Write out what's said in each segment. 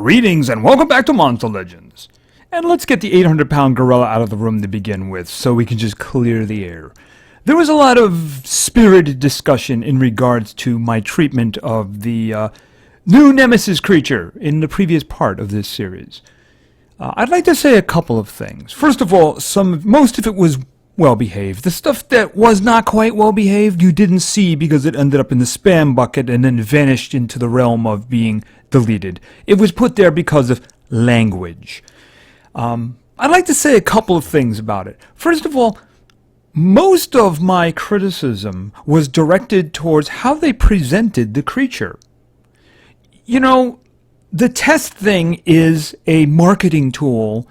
Greetings and welcome back to Monster Legends. And let's get the 800-pound gorilla out of the room to begin with so we can just clear the air. There was a lot of spirited discussion in regards to my treatment of the new Nemesis creature in the previous part of this series. I'd like to say a couple of things. First of all, most of it was well-behaved. The stuff that was not quite well-behaved you didn't see because it ended up in the spam bucket and then vanished into the realm of being deleted. It was put there because of language. I'd like to say a couple of things about it. First of all, most of my criticism was directed towards how they presented the creature. You know, the test thing is a marketing tool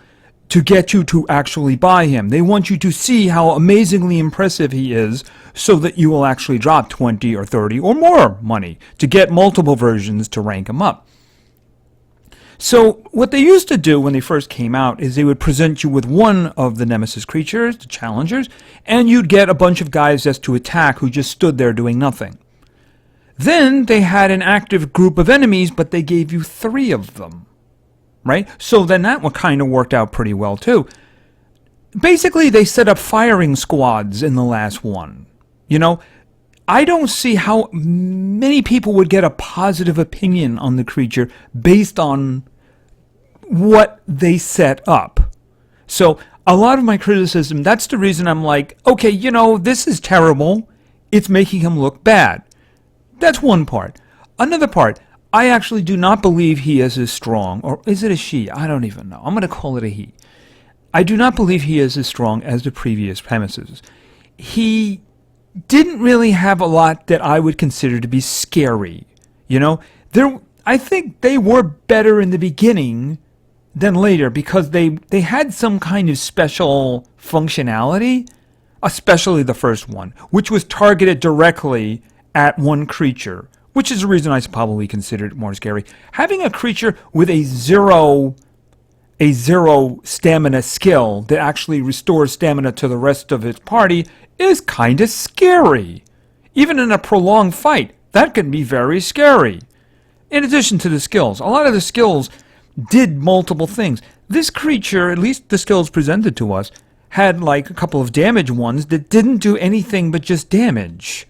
to get you to actually buy him. They want you to see how amazingly impressive he is so that you will actually drop 20 or 30 or more money to get multiple versions to rank him up. So what they used to do when they first came out is they would present you with one of the Nemesis creatures, the challengers, and you'd get a bunch of guys just to attack who just stood there doing nothing. Then they had an active group of enemies, but they gave you 3 of them. Right? So then that one kind of worked out pretty well too. Basically, they set up firing squads in the last one. You know, I don't see how many people would get a positive opinion on the creature based on what they set up. So a lot of my criticism, that's the reason I'm like, okay, you know, this is terrible. It's making him look bad. That's one part. Another part, I actually do not believe he is as strong, or is it a she? I don't even know. I'm going to call it a he. I do not believe he is as strong as the previous Nemesis. He didn't really have a lot that I would consider to be scary. You know, I think they were better in the beginning than later because they had some kind of special functionality, especially the first one, which was targeted directly at one creature. Which is the reason I probably considered it more scary. Having a creature with a zero stamina skill that actually restores stamina to the rest of its party is kind of scary. Even in a prolonged fight, that can be very scary. In addition to the skills, a lot of the skills did multiple things. This creature, at least the skills presented to us, had like a couple of damage ones that didn't do anything but just damage.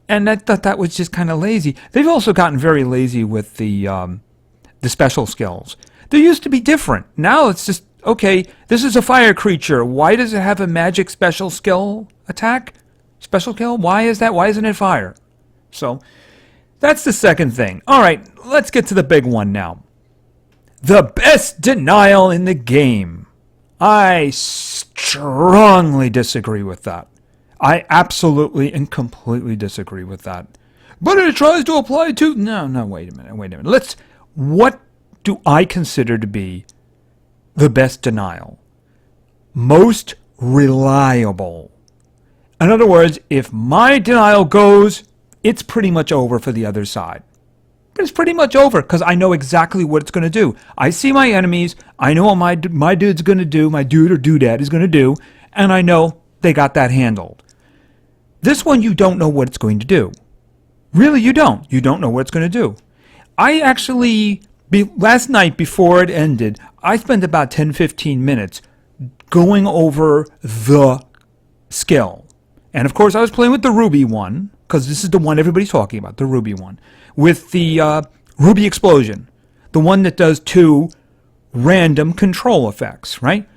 And I thought that was just kind of lazy. They've also gotten very lazy with the special skills. They used to be different. Now it's just, okay, this is a fire creature. Why does it have a magic special skill attack? Special kill? Why is that? Why isn't it fire? So, that's the second thing. Alright, let's get to the big one now. The best denial in the game. I strongly disagree with that. I absolutely and completely disagree with that. But it tries to apply to... No, wait a minute. What do I consider to be the best denial? Most reliable. In other words, if my denial goes, it's pretty much over for the other side. It's pretty much over because I know exactly what it's going to do. I see my enemies. I know what my dude's going to do, my dude or doodad is going to do, and I know they got that handled. This one, you don't know what it's going to do. Really, you don't. You don't know what it's going to do. I actually, last night before it ended, I spent about 10-15 minutes going over the skill. And of course, I was playing with the Ruby one, because this is the one everybody's talking about, the Ruby one, with the Ruby Explosion, the one that does 2 random control effects, right?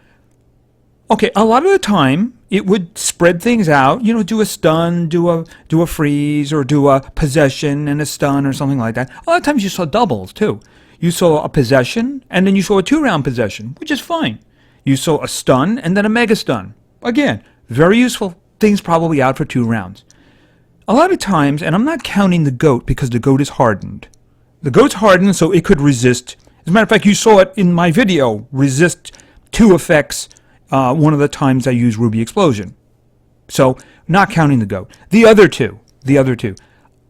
Okay, a lot of the time, it would spread things out, you know, do a stun, do a freeze, or do a possession and a stun or something like that. A lot of times you saw doubles, too. You saw a possession, and then you saw a 2-round possession, which is fine. You saw a stun, and then a mega stun. Again, very useful. Things probably out for 2 rounds. A lot of times, and I'm not counting the goat because the goat is hardened. The goat's hardened so it could resist. As a matter of fact, you saw it in my video, resist 2 effects one of the times I used Ruby Explosion. So, not counting the goat. The other two,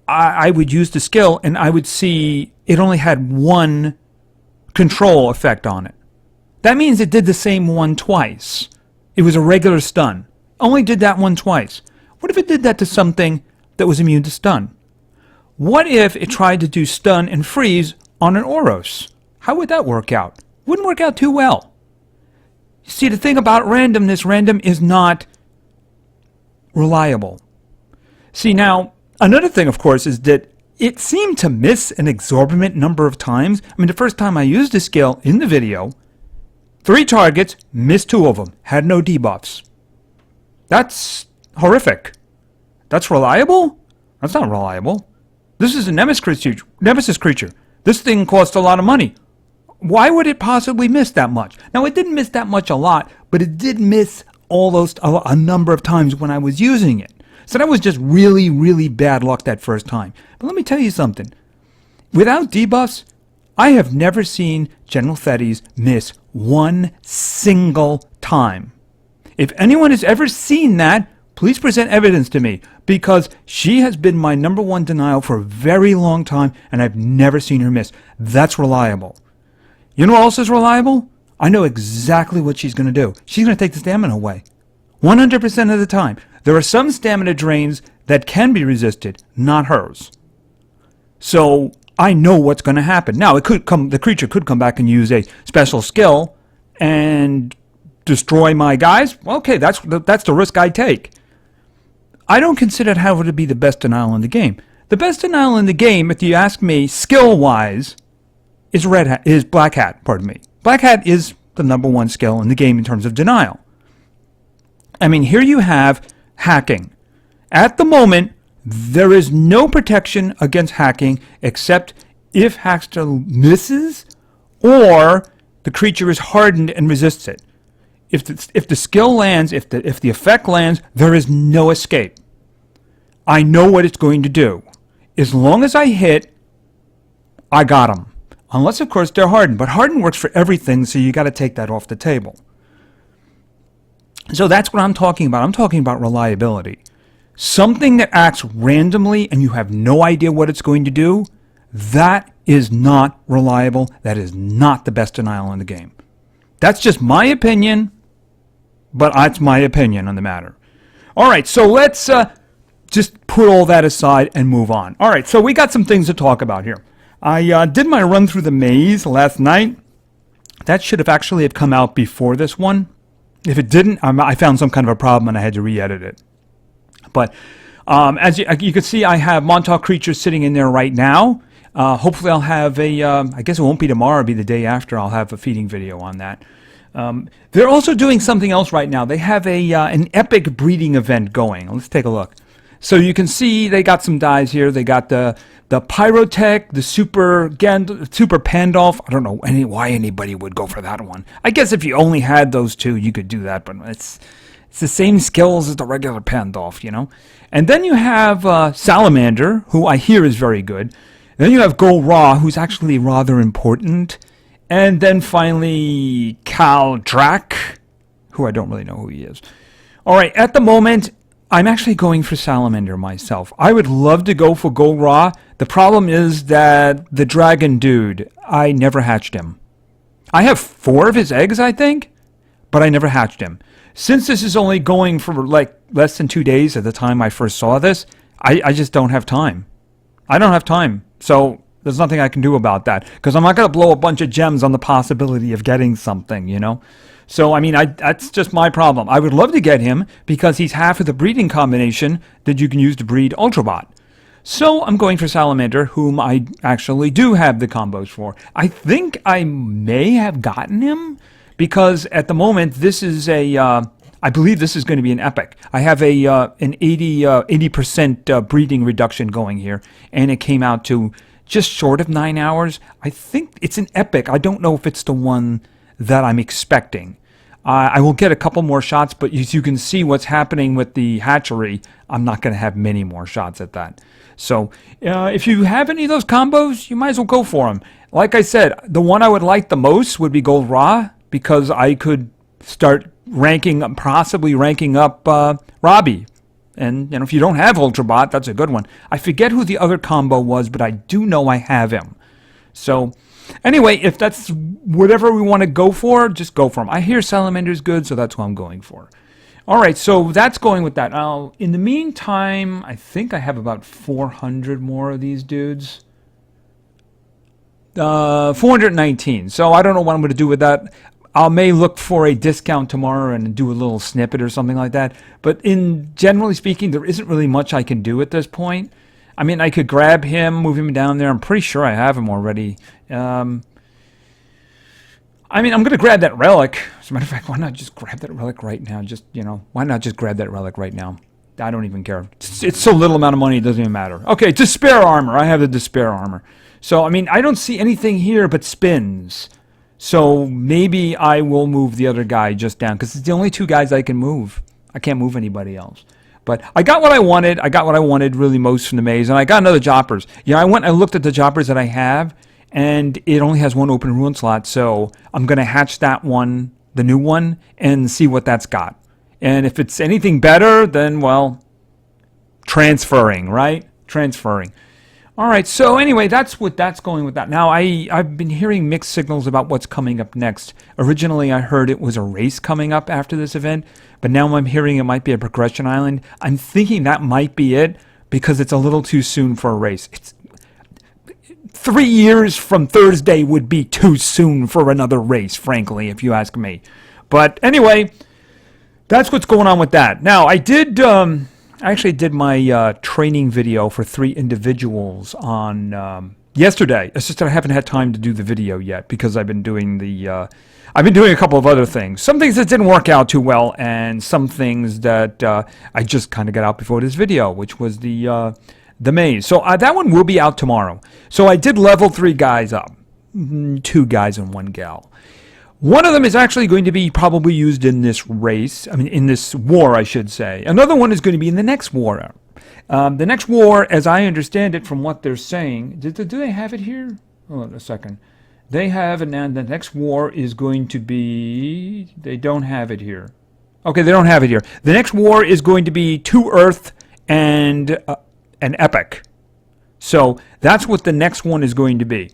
I would use the skill and I would see it only had 1 control effect on it. That means it did the same one twice. It was a regular stun. Only did that one twice. What if it did that to something that was immune to stun? What if it tried to do stun and freeze on an Oros? How would that work out? Wouldn't work out too well. You see, the thing about randomness, random is not reliable. See, now, another thing, of course, is that it seemed to miss an exorbitant number of times. I mean, the first time I used the skill in the video, 3 targets, missed 2 of them, had no debuffs. That's horrific. That's reliable? That's not reliable. This is a Nemesis creature. This thing costs a lot of money. Why would it possibly miss that much? Now, it didn't miss that much a lot, but it did miss a number of times when I was using it. So that was just really, really bad luck that first time. But let me tell you something. Without debuffs, I have never seen General Thetis miss 1 single time. If anyone has ever seen that, please present evidence to me, because she has been my #1 denial for a very long time, and I've never seen her miss. That's reliable. You know what else is reliable? I know exactly what she's going to do. She's going to take the stamina away. 100% of the time. There are some stamina drains that can be resisted, not hers. So I know what's going to happen. Now, the creature could come back and use a special skill and destroy my guys. Well, okay, that's the risk I take. I don't consider it, however, to be the best denial in the game. The best denial in the game, if you ask me, skill-wise, is Black Hat. Pardon me. Black Hat is the #1 skill in the game in terms of denial. I mean, here you have hacking. At the moment, there is no protection against hacking except if Hackster misses or the creature is hardened and resists it. If the skill lands, if the effect lands, there is no escape. I know what it's going to do. As long as I hit, I got them. Unless, of course, they're hardened. But hardened works for everything, so you got to take that off the table. So that's what I'm talking about. I'm talking about reliability. Something that acts randomly and you have no idea what it's going to do, that is not reliable. That is not the best denial in the game. That's just my opinion, but that's my opinion on the matter. All right, so let's just put all that aside and move on. All right, so we got some things to talk about here. I did my run through the maze last night. That should have actually come out before this one. If it didn't, I found some kind of a problem and I had to re-edit it. But as you can see, I have Montauk creatures sitting in there right now. Hopefully I'll have I guess it won't be tomorrow, it'll be the day after, I'll have a feeding video on that. They're also doing something else right now. They have an epic breeding event going. Let's take a look. So you can see they got some dies here. They got the Pyrotech, the Super Pandolf. I don't know why anybody would go for that one. I guess if you only had those 2, you could do that, but it's the same skills as the regular Pandolf, you know. And then you have Salamander, who I hear is very good. Then you have Gol Ra, who's actually rather important. And then finally Cal Drak, who I don't really know who he is. All right, at the moment, I'm actually going for Salamander myself. I would love to go for Gol Ra. The problem is that the dragon dude, I never hatched him. I have 4 of his eggs, I think, but I never hatched him. Since this is only going for like less than 2 days at the time I first saw this, I just don't have time. I don't have time. So there's nothing I can do about that, because I'm not going to blow a bunch of gems on the possibility of getting something, you know. So, I mean, that's just my problem. I would love to get him because he's half of the breeding combination that you can use to breed Ultrabot. So I'm going for Salamander, whom I actually do have the combos for. I think I may have gotten him because at the moment this is I believe this is going to be an epic. I have an 80% breeding reduction going here, and it came out to just short of 9 hours. I think it's an epic. I don't know if it's the one that I'm expecting. I will get a couple more shots, but as you can see what's happening with the hatchery, I'm not going to have many more shots at that. So if you have any of those combos, you might as well go for them. Like I said, the one I would like the most would be Gol Ra, because I could start possibly ranking up Robbie. And if you don't have Ultrabot, that's a good one. I forget who the other combo was, but I do know I have him. So anyway, if that's whatever we want to go for, just go for him. I hear Salamander's good, so that's what I'm going for. All right, so that's going with that. Now, in the meantime, I think I have about 400 more of these dudes. 419. So I don't know what I'm going to do with that. I may look for a discount tomorrow and do a little snippet or something like that. But generally speaking, there isn't really much I can do at this point. I mean, I could grab him, move him down there. I'm pretty sure I have him already. I mean, I'm going to grab that relic. As a matter of fact, why not just grab that relic right now? Why not just grab that relic right now? I don't even care. It's so little amount of money, it doesn't even matter. Okay, despair armor. I have the despair armor. So, I mean, I don't see anything here but spins. So maybe I will move the other guy just down, because it's the only two guys I can move. I can't move anybody else. But I got what I wanted. I got what I wanted really most from the maze. And I got another Joppers. I went and looked at the Joppers that I have, and it only has one open ruin slot. So I'm going to hatch that one, the new one, and see what that's got. And if it's anything better, then, well, transferring, right? Transferring. All right, so anyway, that's going with that. Now, I've been hearing mixed signals about what's coming up next. Originally, I heard it was a race coming up after this event, but now I'm hearing it might be a progression island. I'm thinking that might be it, because it's a little too soon for a race. 3 years from Thursday would be too soon for another race, frankly, if you ask me. But anyway, that's what's going on with that. Now, I actually did my training video for 3 individuals on yesterday. It's just that I haven't had time to do the video yet, because I've been doing a couple of other things. Some things that didn't work out too well, and some things that I just kind of got out before this video, which was the maze. So that one will be out tomorrow. So I did level 3 guys up, 2 guys and 1 gal. One of them is actually going to be probably used in this race. I mean, in this war, I should say. Another one is going to be in the next war. The next war, as I understand it from what they're saying, do they have it here? Hold on a second. They have, and the next war is going to be... They don't have it here. Okay, they don't have it here. The next war is going to be 2 Earth and an Epic. So that's what the next one is going to be.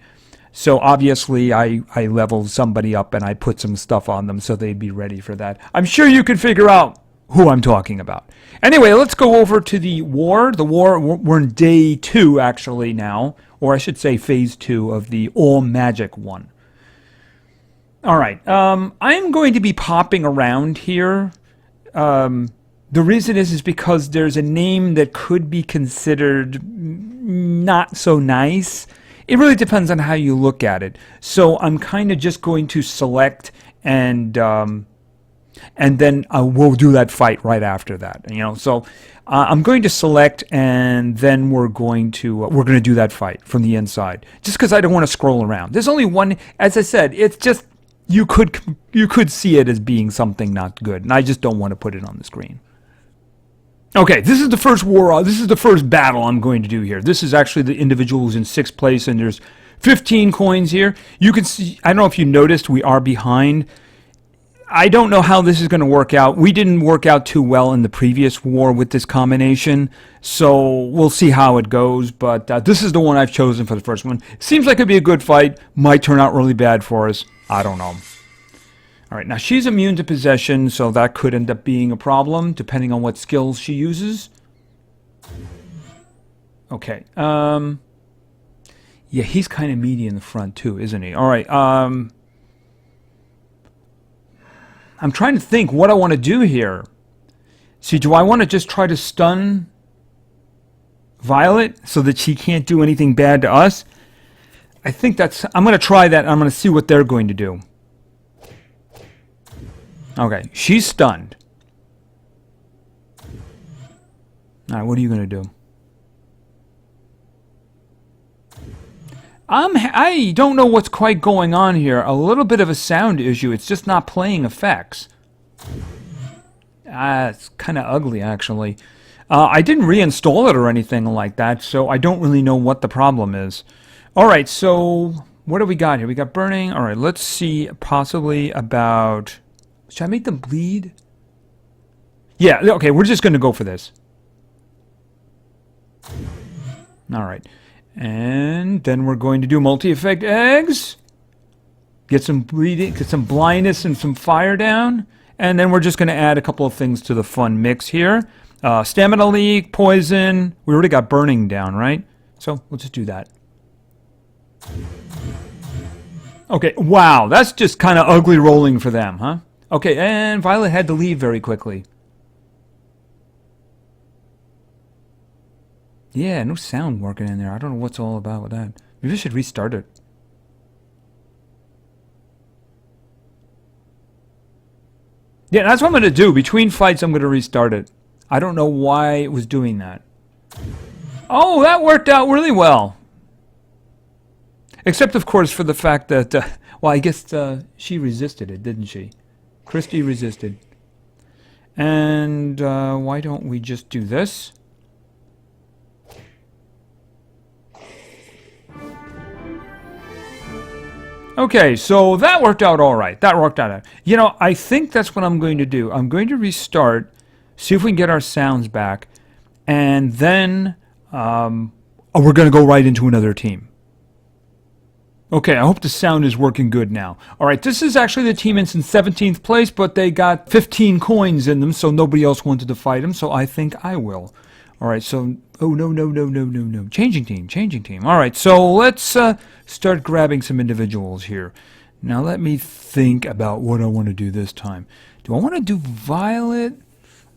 So obviously I leveled somebody up and I put some stuff on them so they'd be ready for that. I'm sure you can figure out who I'm talking about. Anyway, let's go over to the war. We're in day 2 actually now, or I should say phase 2 of the all magic one. All right, I'm going to be popping around here. The reason is because there's a name that could be considered not so nice. It really depends on how you look at it. So I'm kind of just going to select, and then we'll do that fight right after that. So I'm going to select, and then we're going to do that fight from the inside. Just because I don't want to scroll around. There's only one. As I said, it's just you could see it as being something not good, and I just don't want to put it on the screen. Okay, this is the first war. This is the first battle I'm going to do here. This is actually the individual who's in 6th place, and there's 15 coins here. You can see, I don't know if you noticed, we are behind. I don't know how this is going to work out. We didn't work out too well in the previous war with this combination, so we'll see how it goes. But this is the one I've chosen for the first one. Seems like it'd be a good fight. Might turn out really bad for us. I don't know. All right, now she's immune to possession, so that could end up being a problem, depending on what skills she uses. Okay. Yeah, he's kind of meaty in the front, too, isn't he? All right. I'm trying to think what I want to do here. See, do I want to just try to stun Violet so that she can't do anything bad to us? I think I'm going to try that, and I'm going to see what they're going to do. Okay, she's stunned. All right, what are you going to do? I don't know what's quite going on here. A little bit of a sound issue. It's just not playing effects. It's kind of ugly, actually. I didn't reinstall it or anything like that, so I don't really know what the problem is. All right, so what do we got here? We got burning. All right, let's see possibly about... Should I make them bleed? Yeah, okay, we're just going to go for this. All right. And then we're going to do multi-effect eggs. Get some bleeding, get some blindness and some fire down. And then we're just going to add a couple of things to the fun mix here. Stamina leak, poison. We already got burning down, right? So we'll just do that. Okay, wow, that's just kind of ugly rolling for them, huh? Okay, and Violet had to leave very quickly. Yeah, no sound working in there. I don't know what's all about with that. Maybe I should restart it. Yeah, that's what I'm going to do. Between fights, I'm going to restart it. I don't know why it was doing that. Oh, that worked out really well. Except, of course, for the fact that, well, I guess she resisted it, didn't she? Christy resisted. And why don't we just do this? Okay, so that worked out all right. That worked out. You know, I think that's what I'm going to do. I'm going to restart, see if we can get our sounds back, and then we're going to go right into another team. Okay, I hope the sound is working good now. All right, this is actually the team in 17th place, but they got 15 coins in them, so nobody else wanted to fight them, so I think I will. All right, so, oh, no. Changing team. All right, so let's start grabbing some individuals here. Now let me think about what I want to do this time. Do I want to do Violet?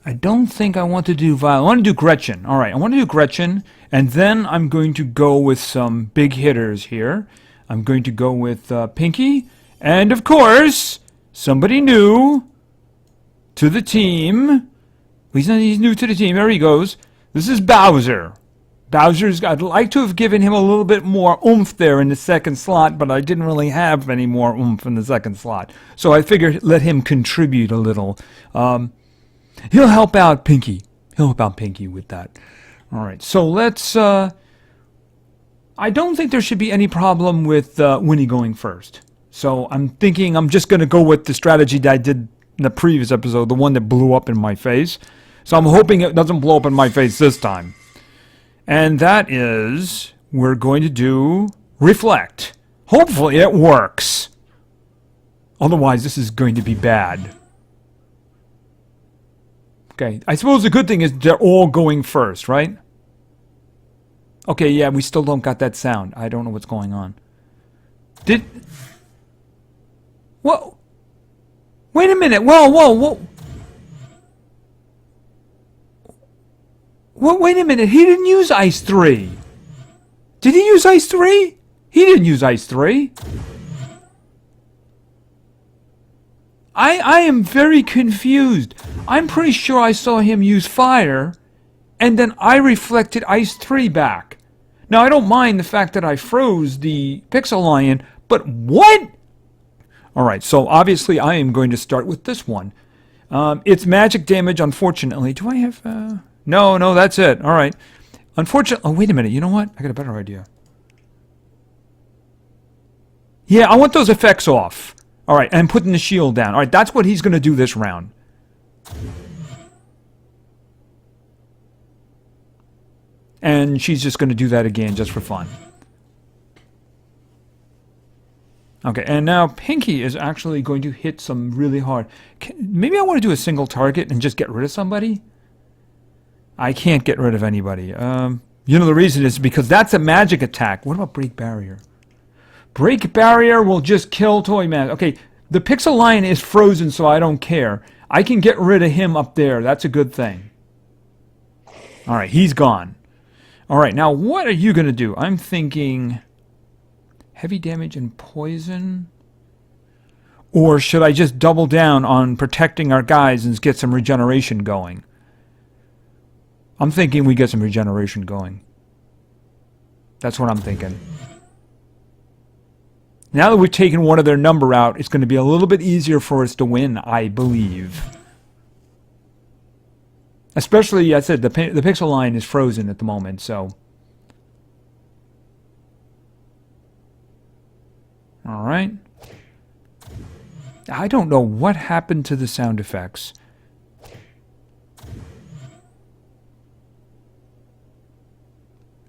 I don't think I want to do Violet. I want to do Gretchen. All right, I want to do Gretchen, and then I'm going to go with some big hitters here. I'm going to go with Pinky, and of course, somebody new to the team. He's new to the team. There he goes. This is Bowser. I'd like to have given him a little bit more oomph there in the second slot, but I didn't really have any more oomph in the second slot. So I figured let him contribute a little. He'll help out Pinky. He'll help out Pinky with that. All right, so let's... I don't think there should be any problem with Winnie going first. So I'm thinking I'm just going to go with the strategy that I did in the previous episode, the one that blew up in my face. So I'm hoping it doesn't blow up in my face this time. And that is, we're going to do Reflect. Hopefully it works. Otherwise, this is going to be bad. Okay, I suppose the good thing is they're all going first, right? Okay, yeah, we still don't got that sound. I don't know what's going on. Whoa. Wait a minute. Whoa. Wait a minute. He didn't use Ice 3. Did he use Ice 3? He didn't use Ice 3. I am very confused. I'm pretty sure I saw him use Fire, and then I reflected Ice 3 back. Now, I don't mind the fact that I froze the Pixel Lion, but what? Alright, so obviously I am going to start with this one. It's magic damage, unfortunately. Do I have... No, that's it. Alright. Unfortunately... Oh, wait a minute. You know what? I got a better idea. Yeah, I want those effects off. Alright, and putting the shield down. Alright, that's what he's going to do this round. And she's just going to do that again just for fun. Okay, and now Pinky is actually going to hit some really hard. Maybe I want to do a single target and just get rid of somebody? I can't get rid of anybody. You know the reason is because that's a magic attack. What about Break Barrier? Break Barrier will just kill Toy Man. Okay, the Pixel Lion is frozen, so I don't care. I can get rid of him up there. That's a good thing. Alright, he's gone. Alright, now what are you going to do? I'm thinking heavy damage and poison? Or should I just double down on protecting our guys and get some regeneration going? I'm thinking we get some regeneration going. That's what I'm thinking. Now that we've taken one of their number out, it's going to be a little bit easier for us to win, I believe. Especially, I said, the Pixel Line is frozen at the moment, so... Alright. I don't know what happened to the sound effects.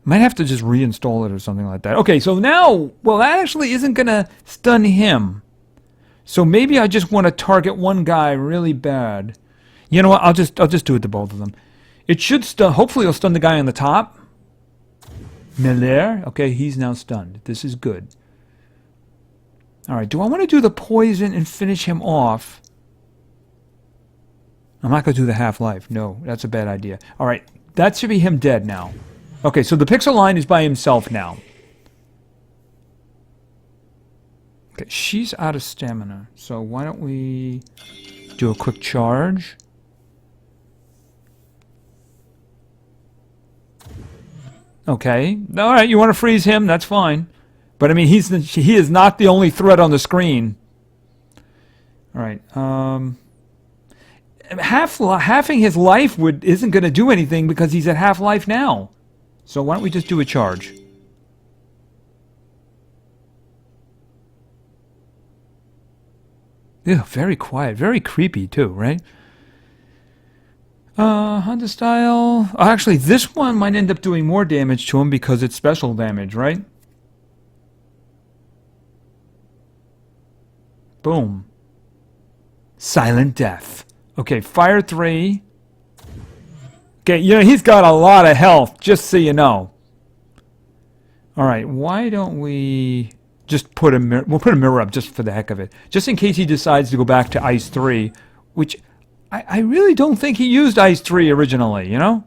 Might have to just reinstall it or something like that. Okay, so now, well, that actually isn't going to stun him. So maybe I just want to target one guy really bad. You know what? I'll just do it to both of them. It should stun. Hopefully, it'll stun the guy on the top. Miller. Okay, he's now stunned. This is good. All right, do I want to do the poison and finish him off? I'm not going to do the half-life. No, that's a bad idea. All right, that should be him dead now. Okay, so the pixel line is by himself now. Okay, she's out of stamina. So why don't we do a quick charge? Okay. All right, you want to freeze him? That's fine. But I mean, he is not the only threat on the screen. All right. Halving his life isn't going to do anything because he's at half life now. So why don't we just do a charge? Ew, very quiet, very creepy too, right? Hunter style. Actually, this one might end up doing more damage to him because it's special damage, right? Boom. Silent death. Okay, fire 3. Okay, you know, he's got a lot of health, just so you know. Alright, why don't we just put a mirror... We'll put a mirror up just for the heck of it. Just in case he decides to go back to Ice 3, which I really don't think he used Ice 3 originally, you know?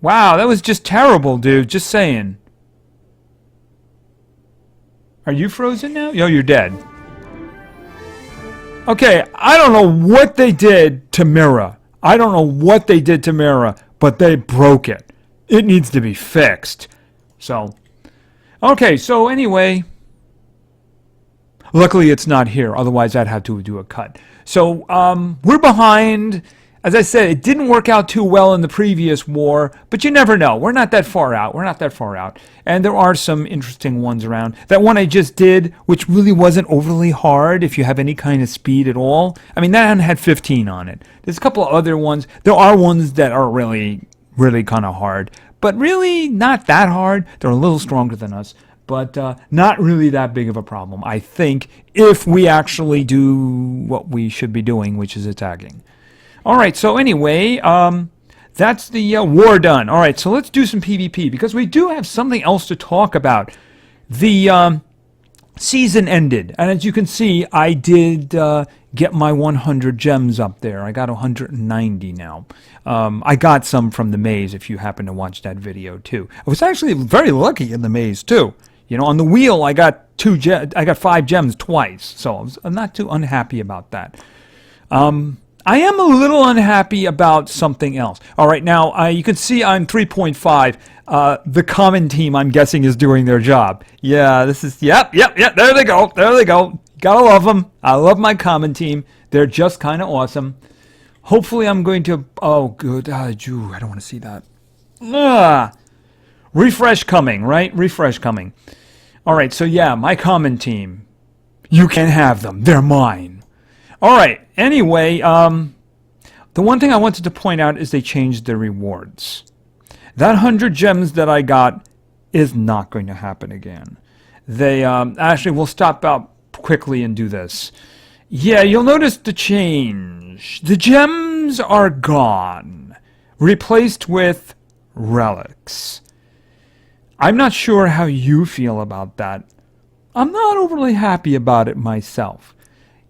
Wow, that was just terrible, dude. Just saying. Are you frozen now? Yo, you're dead. Okay, I don't know what they did to Mira. I don't know what they did to Mira, but they broke it. It needs to be fixed. So, okay, so anyway, luckily it's not here. Otherwise, I'd have to do a cut. So, we're behind. As I said, it didn't work out too well in the previous war, but you never know. We're not that far out. We're not that far out. And there are some interesting ones around. That one I just did, which really wasn't overly hard if you have any kind of speed at all. I mean, that one had 15 on it. There's a couple of other ones. There are ones that are really, really kind of hard, but really not that hard. They're a little stronger than us, but not really that big of a problem, I think, if we actually do what we should be doing, which is attacking. All right, so anyway, that's the war done. All right, so let's do some PvP, because we do have something else to talk about. The season ended, and as you can see, I did get my 100 gems up there. I got 190 now. I got some from the maze, if you happen to watch that video, too. I was actually very lucky in the maze, too. You know, on the wheel, I got 5 gems twice, so I'm not too unhappy about that. I am a little unhappy about something else. All right, now you can see I'm 3.5. The common team, I'm guessing, is doing their job. Yeah, this is, yep, there they go, Gotta love them. I love my common team. They're just kind of awesome. Hopefully I'm going to, oh, good, I don't want to see that. Refresh coming, right? Refresh coming. All right, so yeah, my common team. You can have them. They're mine. All right, anyway, the one thing I wanted to point out is they changed their rewards. That 100 gems that I got is not going to happen again. They, actually, we'll stop out quickly and do this. Yeah, you'll notice the change. The gems are gone, replaced with relics. I'm not sure how you feel about that. I'm not overly happy about it myself.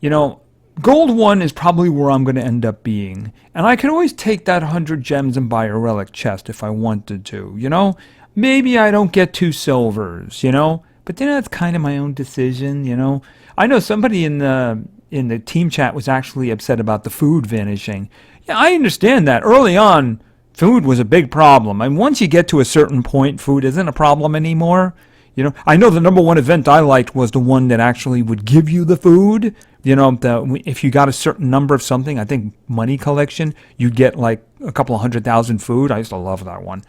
You know, Gold 1 is probably where I'm going to end up being. And I can always take that 100 gems and buy a relic chest if I wanted to, you know? Maybe I don't get 2 silvers, you know? But then that's kind of my own decision, you know? I know somebody in the team chat was actually upset about the food vanishing. Yeah, I understand that. Early on, food was a big problem. And once you get to a certain point, food isn't a problem anymore. You know, I know the #1 event I liked was the one that actually would give you the food. You know, if you got a certain number of something, I think money collection, you'd get like a couple of 100,000 food. I used to love that one.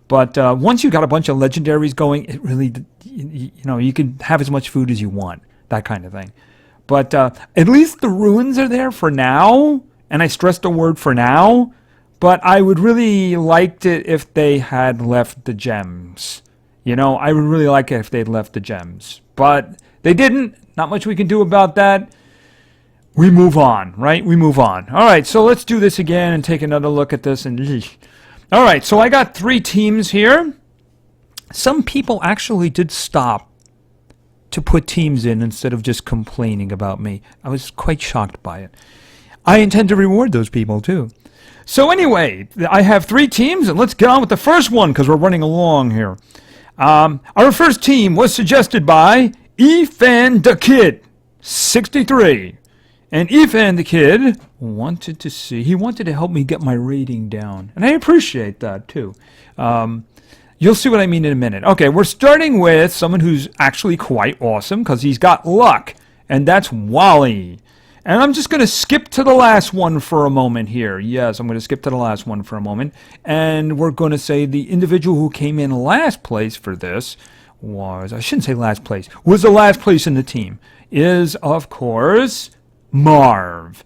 But once you got a bunch of legendaries going, it really, you know, you can have as much food as you want, that kind of thing. But at least the ruins are there for now, and I stress the word for now. But I would really liked it if they had left the gems. You know, I would really like it if they'd left the gems. But they didn't. Not much we can do about that. We move on, right? We move on. All right, so let's do this again and take another look at this. And all right, so I got 3 teams here. some people actually did stop to put teams in instead of just complaining about me. I was quite shocked by it. I intend to reward those people too. So anyway, I have 3 teams, and let's get on with the first one because we're running along here. Our first team was suggested by Efan the Kid, 63. And Efan the Kid wanted to help me get my rating down. And I appreciate that too. You'll see what I mean in a minute. Okay, we're starting with someone who's actually quite awesome because he's got luck. And that's Wally. And I'm just going to skip to the last one for a moment here. Yes, I'm going to skip to the last one for a moment. And we're going to say the individual who came in last place for this was, I shouldn't say last place, was the last place in the team, is, of course, Marv.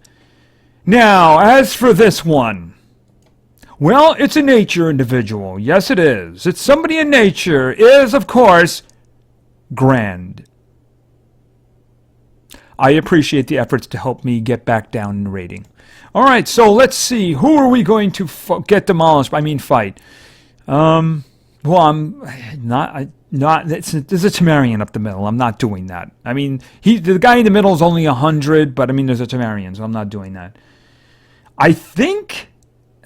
Now, as for this one, well, it's a nature individual. Yes, it is. It's somebody in nature. Is, of course, Grand. I appreciate the efforts to help me get back down in rating. All right, so let's see. Who are we going to get demolished? I mean, fight. Well, I'm not. There's a Temerian up the middle. I'm not doing that. I mean, the guy in the middle is only 100, but I mean, there's a Temerian, so I'm not doing that. I think.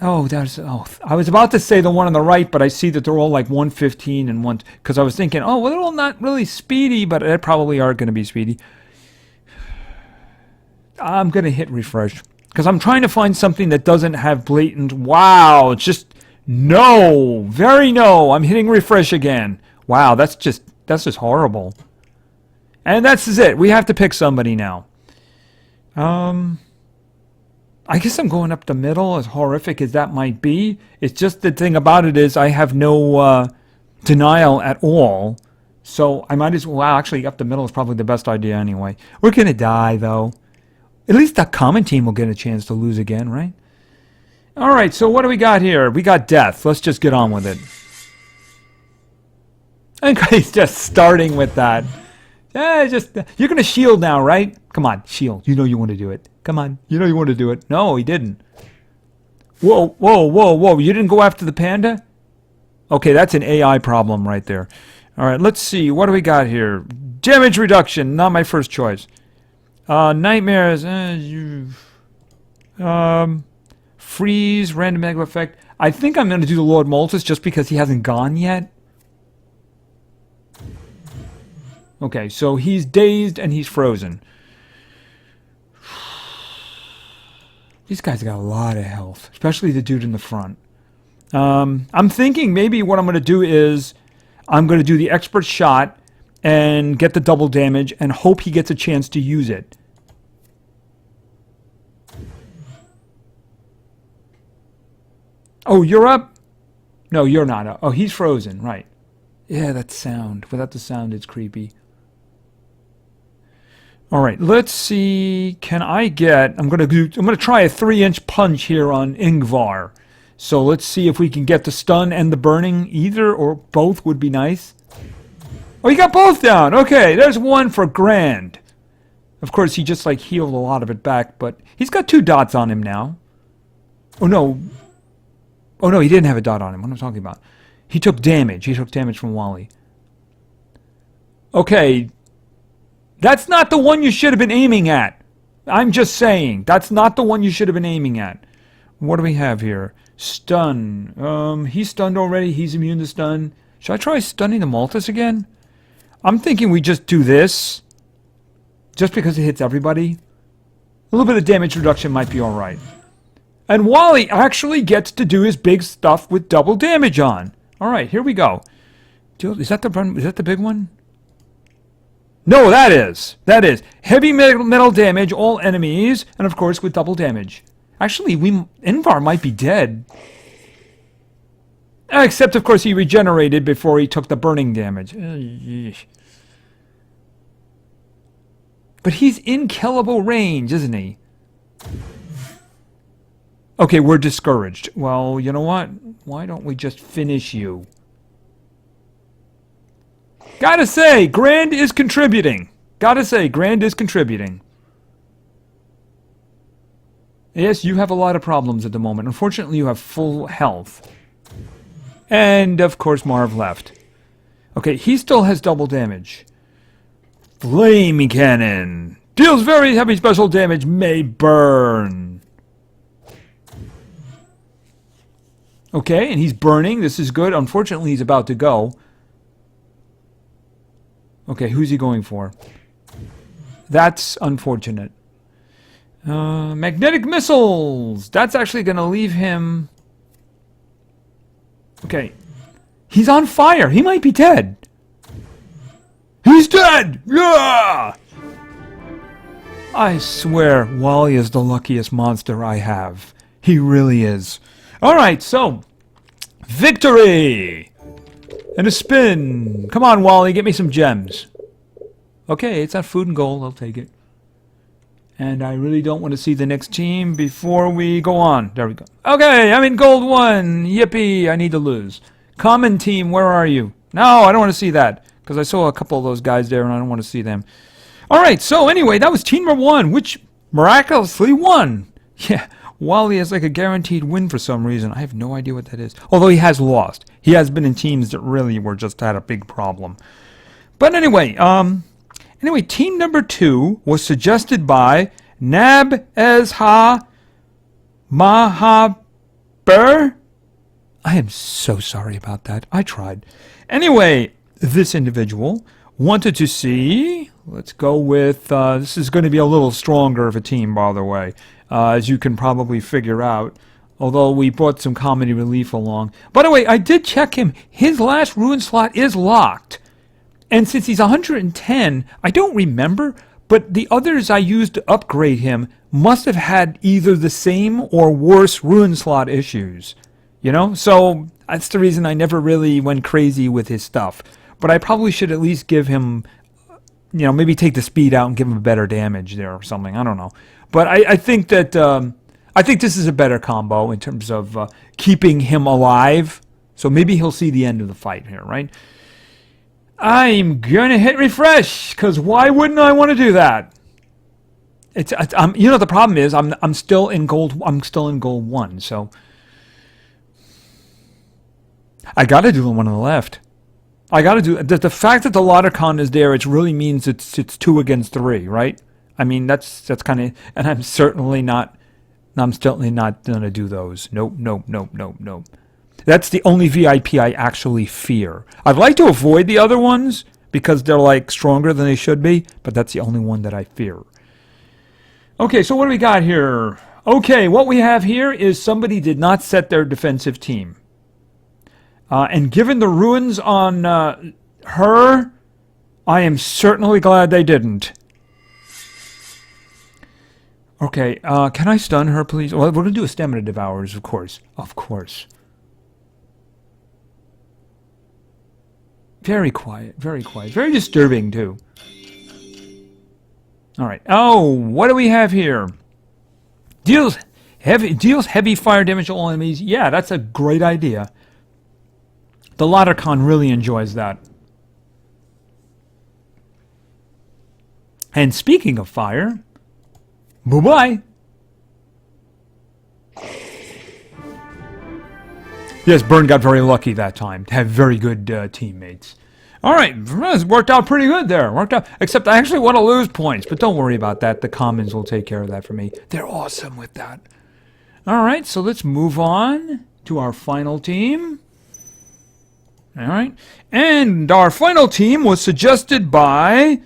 I was about to say the one on the right, but I see that they're all like 115 and one. Because I was thinking, well, they're all not really speedy, but they probably are going to be speedy. I'm going to hit refresh because I'm trying to find something that doesn't have blatant, wow, it's just no, very no. I'm hitting refresh again. Wow, that's just horrible. And that's it. We have to pick somebody now. I guess I'm going up the middle, as horrific as that might be. It's just the thing about it is I have no denial at all. So I might as well, actually up the middle is probably the best idea anyway. We're going to die though. At least that common team will get a chance to lose again, right? All right, so what do we got here? We got death. Let's just get on with it. And he's just starting with that. You're going to shield now, right? Come on, shield. You know you want to do it. Come on. You know you want to do it. No, he didn't. Whoa, whoa, whoa, whoa. You didn't go after the panda? Okay, that's an AI problem right there. All right, let's see. What do we got here? Damage reduction. Not my first choice. Nightmares, freeze, random negative effect. I think I'm going to do the Lord Moltus just because he hasn't gone yet. Okay, so he's dazed and he's frozen. These guys got a lot of health, especially the dude in the front. I'm thinking maybe what I'm going to do is I'm going to do the expert shot and get the double damage and hope he gets a chance to use it. Oh, you're up? No, you're not up. Oh, he's frozen, right. Yeah, that sound. Without the sound, it's creepy. All right, let's see. Can I get... I'm going to try a 3-inch punch here on Ingvar. So let's see if we can get the stun and the burning. Either or both would be nice. Oh, you got both down. Okay, there's one for Grand. Of course, he just like healed a lot of it back, but he's got 2 dots on him now. Oh, no. Oh, no, he didn't have a dot on him. What am I talking about? He took damage. He took damage from Wally. Okay. That's not the one you should have been aiming at. I'm just saying. That's not the one you should have been aiming at. What do we have here? Stun. He's stunned already. He's immune to stun. Should I try stunning the Malthus again? I'm thinking we just do this. Just because it hits everybody. A little bit of damage reduction might be alright. And Wally actually gets to do his big stuff with double damage on. Alright, here we go. Is that the big one? No, that is. Heavy metal damage, all enemies, and of course with double damage. Actually, Ingvar might be dead. Except, of course, he regenerated before he took the burning damage. But he's in killable range, isn't he? Okay, we're discouraged. Well, you know what? Why don't we just finish you? Gotta say, Grand is contributing. Yes, you have a lot of problems at the moment. Unfortunately, you have full health. And, of course, Marv left. Okay, he still has double damage. Flame cannon. Deals very heavy special damage. May burn. Okay, and he's burning. This is good. Unfortunately, he's about to go. Okay, who's he going for? That's unfortunate. Magnetic missiles. That's actually going to leave him... Okay. He's on fire. He might be dead. He's dead! Yeah! I swear, Wally is the luckiest monster I have. He really is. Alright, so... Victory! And a spin. Come on, Wally, get me some gems. Okay, it's not food and gold. I'll take it. And I really don't want to see the next team before we go on. There we go. Okay, I'm in gold 1. Yippee, I need to lose. Common team, where are you? No, I don't want to see that. Because I saw a couple of those guys there and I don't want to see them. Alright, so anyway, that was team number 1, which miraculously won. Yeah, Wally has like a guaranteed win for some reason. I have no idea what that is. Although he has lost. He has been in teams that really were just had a big problem. But anyway, team number 2 was suggested by Nemesis. Mahaber. I am so sorry about that. I tried. Anyway, this individual wanted to see... Let's go with... this is going to be a little stronger of a team, by the way. As you can probably figure out. Although we brought some comedy relief along. By the way, I did check him. His last ruin slot is locked. And since he's 110, I don't remember, but the others I used to upgrade him must have had either the same or worse ruin slot issues. You know? So that's the reason I never really went crazy with his stuff. But I probably should at least give him, you know, maybe take the speed out and give him a better damage there or something. I don't know. But I think that, I think this is a better combo in terms of keeping him alive. So maybe he'll see the end of the fight here, right? I'm gonna hit refresh, because why wouldn't I want to do that? You know, the problem is I'm still in gold. I'm still in gold 1, so I got to do the one on the left. I got to do the fact that the Lottercon is there. It really means it's 2 against 3, right? I mean that's kind of, and I'm certainly not gonna do those. Nope. That's the only VIP I actually fear. I'd like to avoid the other ones because they're like stronger than they should be, but that's the only one that I fear. Okay, so what do we got here? Okay, what we have here is somebody did not set their defensive team. And given the ruins on her, I am certainly glad they didn't. Okay, can I stun her, please? Well, we're going to do a Stamina Devourers, of course. Of course. Very quiet, very quiet. Very disturbing, too. Alright. Oh, what do we have here? Deals heavy fire damage to all enemies. Yeah, that's a great idea. The Lottercon really enjoys that. And speaking of fire... Bye-bye. Yes, Burn got very lucky that time to have very good teammates. All right, it's worked out pretty good there. Worked out, except I actually want to lose points, but don't worry about that. The commons will take care of that for me. They're awesome with that. All right, so let's move on to our final team. All right, and our final team was suggested by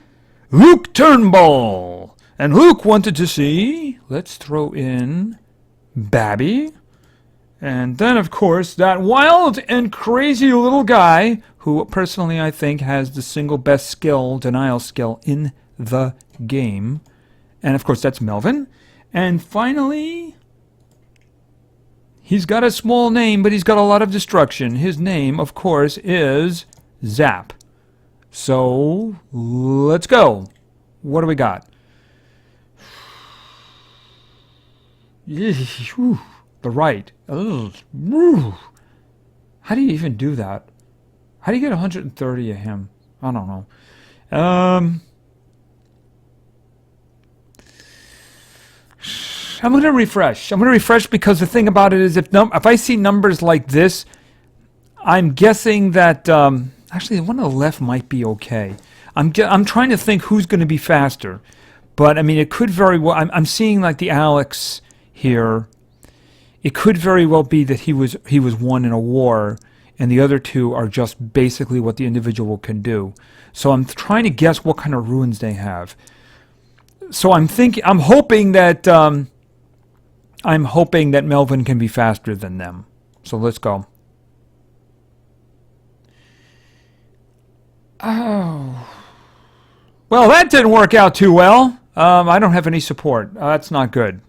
Luke Turnbull. And Luke wanted to see, let's throw in Babby. And then, of course, that wild and crazy little guy, who personally I think has the single best skill, denial skill, in the game. And, of course, that's Melvin. And finally, he's got a small name, but he's got a lot of destruction. His name, of course, is Zap. So, let's go. What do we got? The right. Ugh. How do you even do that? How do you get 130 of him? I don't know. I'm going to refresh. I'm going to refresh because the thing about it is if I see numbers like this, I'm guessing that... Actually, the one on the left might be okay. I'm trying to think who's going to be faster. But, I mean, it could very well... I'm seeing, like, the Alex here. It could very well be that he was won in a war, and the other two are just basically what the individual can do. So I'm trying to guess what kind of ruins they have. So I'm hoping that Melvin can be faster than them. So let's go. Oh. Well, that didn't work out too well. I don't have any support. That's not good.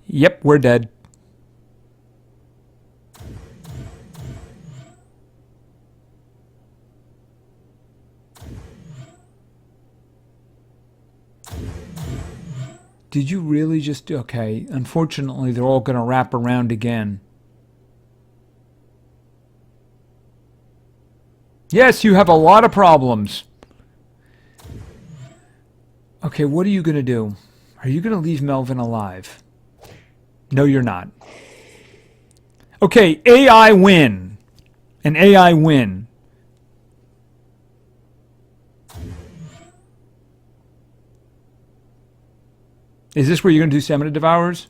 Yep, we're dead. Did you really just... Okay, unfortunately, they're all going to wrap around again. Yes, you have a lot of problems. Okay, what are you going to do? Are you going to leave Melvin alive? No, you're not. Okay, AI win. An AI win. Is this where you're going to do Stamina Devourers?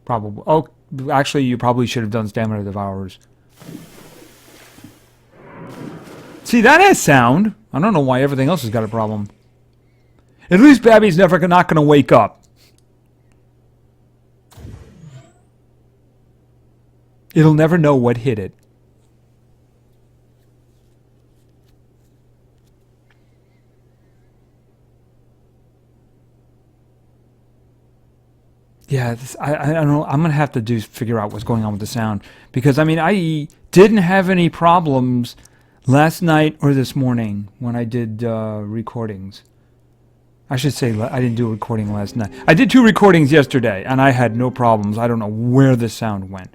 Probably. Oh, actually, you probably should have done Stamina Devourers. See, that has sound. I don't know why everything else has got a problem. At least Babby's not going to wake up. It'll never know what hit it. Yeah, I don't know. I'm going to have to figure out what's going on with the sound. Because, I mean, I didn't have any problems last night or this morning when I did recordings. I should say I didn't do a recording last night. I did 2 recordings yesterday, and I had no problems. I don't know where the sound went.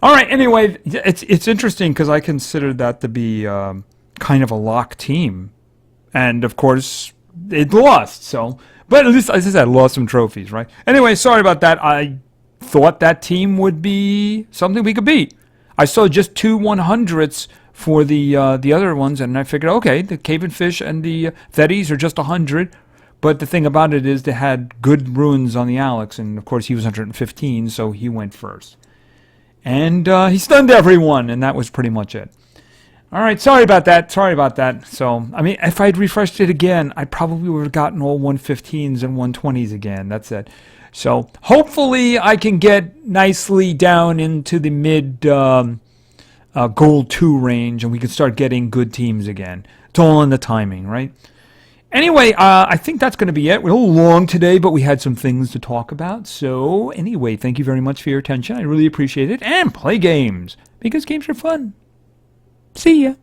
All right, anyway, it's interesting because I considered that to be kind of a lock team. And, of course, it lost, so... But at least, as I said, lost some trophies, right? Anyway, sorry about that. I thought that team would be something we could beat. I saw just 2 100s for the other ones, and I figured, okay, the Cave Fish and the Thetis are just 100. But the thing about it is they had good runes on the Alex, and of course he was 115, so he went first. And he stunned everyone, and that was pretty much it. All right, sorry about that. So, I mean, if I'd refreshed it again, I probably would have gotten all 115s and 120s again. That's it. So, hopefully I can get nicely down into the mid gold 2 range, and we can start getting good teams again. It's all in the timing, right? Anyway, I think that's going to be it. We're a little long today, but we had some things to talk about. So, anyway, thank you very much for your attention. I really appreciate it. And play games, because games are fun. See ya.